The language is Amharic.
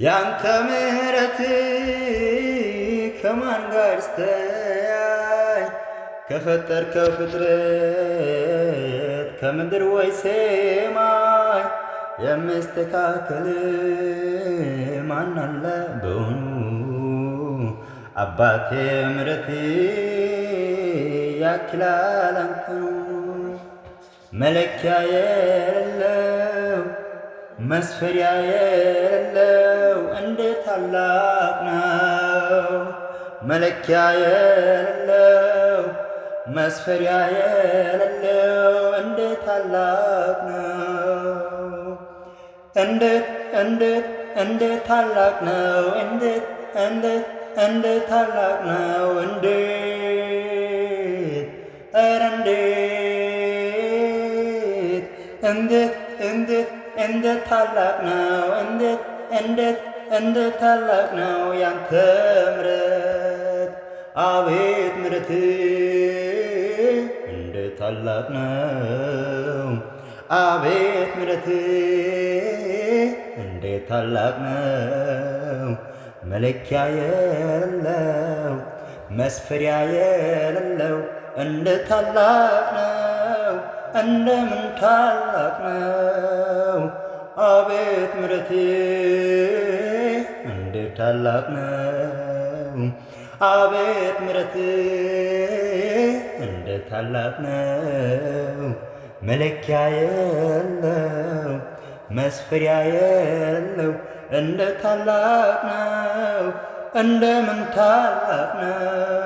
ያንተ ምሕረት ከማን ጋር ስተያይ ከፈጠርከው ፍጥረት ከምድር ወይ ሰማይ የምስተካከል ማን አለ በውኑ? አባቴ ምሕረት ያክላል አንተ ነው መለኪያ የሌለው መስፈሪያ የሌለው እንዴት ታላቅ ነው። መለኪያ የሌለው መስፈሪያ የሌለው እንዴት ታላቅ ነው። እንዴት ታላቅ ነው። እንዴት ታላቅ ነው። እንዴት ታላቅ ነው። እንዴት ታላቅ ነው ያንተ ምሕረት አቤት ምሕረት እንዴት ታላቅ ነው። አቤት ምሕረት እንዴት ታላቅ ነው። መለኪያ የሌለው መስፈሪያ የሌለው እንዴት ታላቅ ነው። እንደምን ታላቅ ነው። አቤት ምሕረት እንዴት ታላቅ ነው። አቤት ምሕረት እንዴት ታላቅ ነው። መለኪያ የለው መስፈሪያ የለው እንዴት ታላቅ ነው። እንደምን ታላቅ ነው።